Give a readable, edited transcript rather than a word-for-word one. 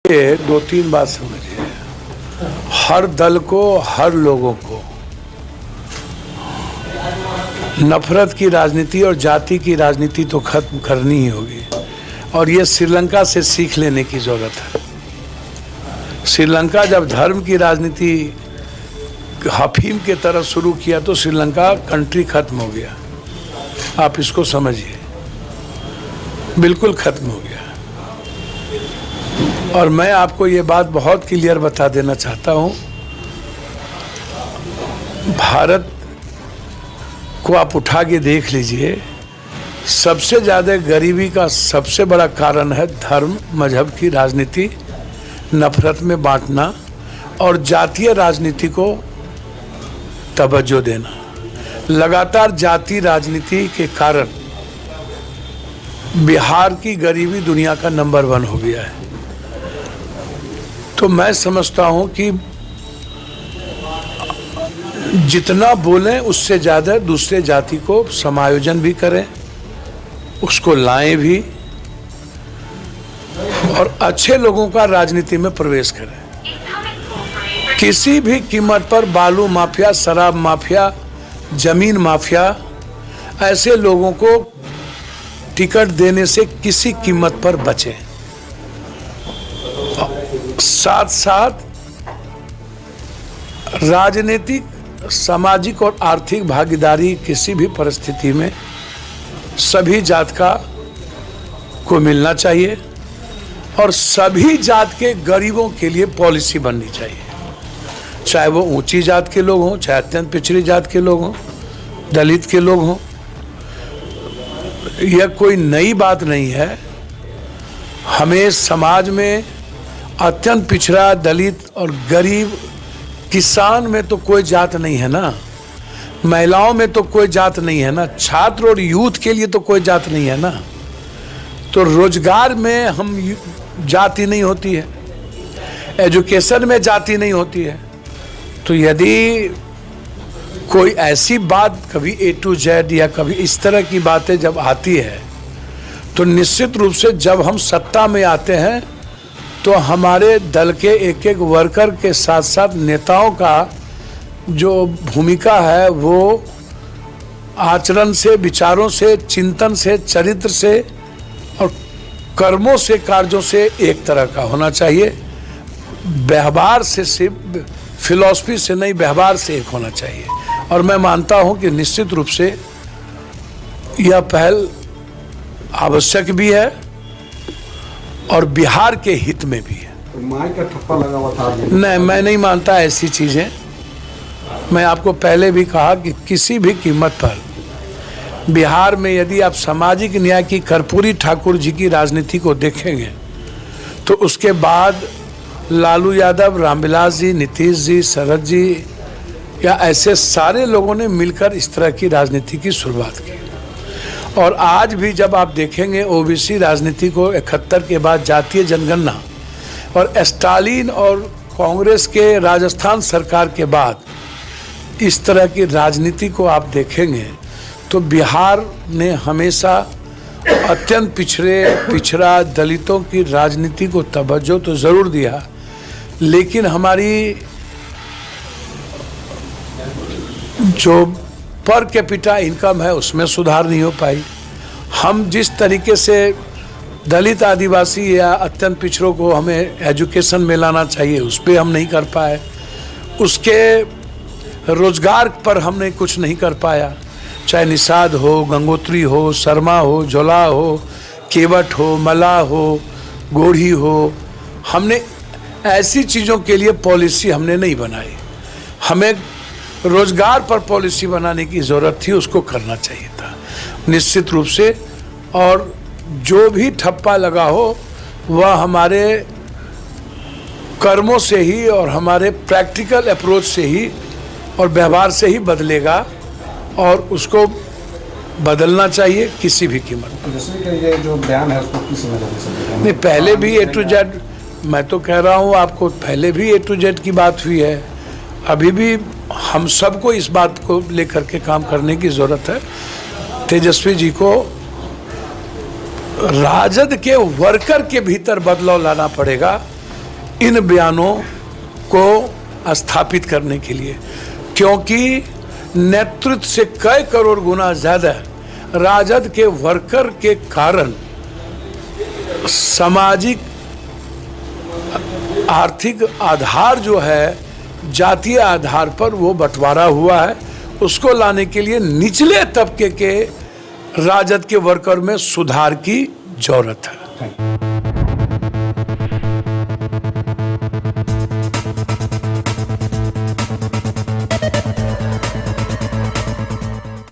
ये दो तीन बात समझिए, हर दल को, हर लोगों को नफरत की राजनीति और जाति की राजनीति तो खत्म करनी ही होगी। और ये श्रीलंका से सीख लेने की जरूरत है। श्रीलंका जब धर्म की राजनीति हफीम के तरह शुरू किया तो श्रीलंका कंट्री खत्म हो गया। आप इसको समझिए, बिल्कुल खत्म हो गया। और मैं आपको ये बात बहुत क्लियर बता देना चाहता हूँ, भारत को आप उठा के देख लीजिए, सबसे ज़्यादा गरीबी का सबसे बड़ा कारण है धर्म मजहब की राजनीति, नफरत में बांटना और जातीय राजनीति को तवज्जो देना। लगातार जाति राजनीति के कारण बिहार की गरीबी दुनिया का नंबर 1 हो गया है। तो मैं समझता हूं कि जितना बोलें उससे ज़्यादा दूसरे जाति को समायोजन भी करें, उसको लाएं भी और अच्छे लोगों का राजनीति में प्रवेश करें। किसी भी कीमत पर बालू माफिया, शराब माफिया, जमीन माफिया, ऐसे लोगों को टिकट देने से किसी कीमत पर बचें। साथ साथ राजनीतिक, सामाजिक और आर्थिक भागीदारी किसी भी परिस्थिति में सभी जात का को मिलना चाहिए और सभी जात के गरीबों के लिए पॉलिसी बननी चाहिए, चाहे वो ऊंची जात के लोग हों, चाहे अत्यंत पिछड़ी जात के लोग हों, दलित के लोग हों। यह कोई नई बात नहीं है। हमें समाज में अत्यंत पिछड़ा, दलित और गरीब, किसान में तो कोई जात नहीं है ना, महिलाओं में तो कोई जात नहीं है ना, छात्र और यूथ के लिए तो कोई जात नहीं है ना। तो रोजगार में हम जाति नहीं होती है, एजुकेशन में जाति नहीं होती है। तो यदि कोई ऐसी बात कभी A to Z या कभी इस तरह की बातें जब आती है तो निश्चित रूप से जब हम सत्ता में आते हैं तो हमारे दल के एक एक वर्कर के साथ साथ नेताओं का जो भूमिका है वो आचरण से, विचारों से, चिंतन से, चरित्र से और कर्मों से, कार्यों से एक तरह का होना चाहिए। व्यवहार से, सिर्फ फिलॉसफी से नहीं, व्यवहार से एक होना चाहिए। और मैं मानता हूं कि निश्चित रूप से यह पहल आवश्यक भी है और बिहार के हित में भी है। माई का ठप्पा लगा हुआ था। नहीं, मैं नहीं मानता ऐसी चीजें। मैं आपको पहले भी कहा कि किसी भी कीमत पर बिहार में यदि आप सामाजिक न्याय की कर्पूरी ठाकुर जी की राजनीति को देखेंगे तो उसके बाद लालू यादव, रामविलास जी, नीतीश जी, शरद जी या ऐसे सारे लोगों ने मिलकर इस तरह की राजनीति की शुरुआत की। और आज भी जब आप देखेंगे ओबीसी राजनीति को 71 के बाद जातीय जनगणना और स्टालिन और कांग्रेस के राजस्थान सरकार के बाद इस तरह की राजनीति को आप देखेंगे तो बिहार ने हमेशा अत्यंत पिछड़ा दलितों की राजनीति को तवज्जो तो ज़रूर दिया, लेकिन हमारी जो पर कैपिटा इनकम है उसमें सुधार नहीं हो पाई। हम जिस तरीके से दलित, आदिवासी या अत्यंत पिछड़ों को हमें एजुकेशन में लाना चाहिए उस पर हम नहीं कर पाए। उसके रोजगार पर हमने कुछ नहीं कर पाया, चाहे निषाद हो, गंगोत्री हो, शर्मा हो, झोला हो, केवट हो, मला हो, गोढ़ी हो। हमने ऐसी चीज़ों के लिए पॉलिसी हमने नहीं बनाई। हमें रोजगार पर पॉलिसी बनाने की ज़रूरत थी, उसको करना चाहिए था निश्चित रूप से। और जो भी ठप्पा लगा हो वह हमारे कर्मों से ही और हमारे प्रैक्टिकल अप्रोच से ही और व्यवहार से ही बदलेगा और उसको बदलना चाहिए किसी भी कीमत पर। ये जो बयान है उसको किस वजह नहीं, पहले भी A to Z, मैं तो कह रहा हूँ आपको, पहले भी A to Z की बात हुई है। अभी भी हम सबको इस बात को लेकर के काम करने की ज़रूरत है। तेजस्वी जी को राजद के वर्कर के भीतर बदलाव लाना पड़ेगा इन बयानों को स्थापित करने के लिए, क्योंकि नेतृत्व से कई करोड़ गुना ज्यादा राजद के वर्कर के कारण सामाजिक आर्थिक आधार जो है जातीय आधार पर वो बंटवारा हुआ है। उसको लाने के लिए निचले तबके के राजद के वर्कर में सुधार की जरूरत है।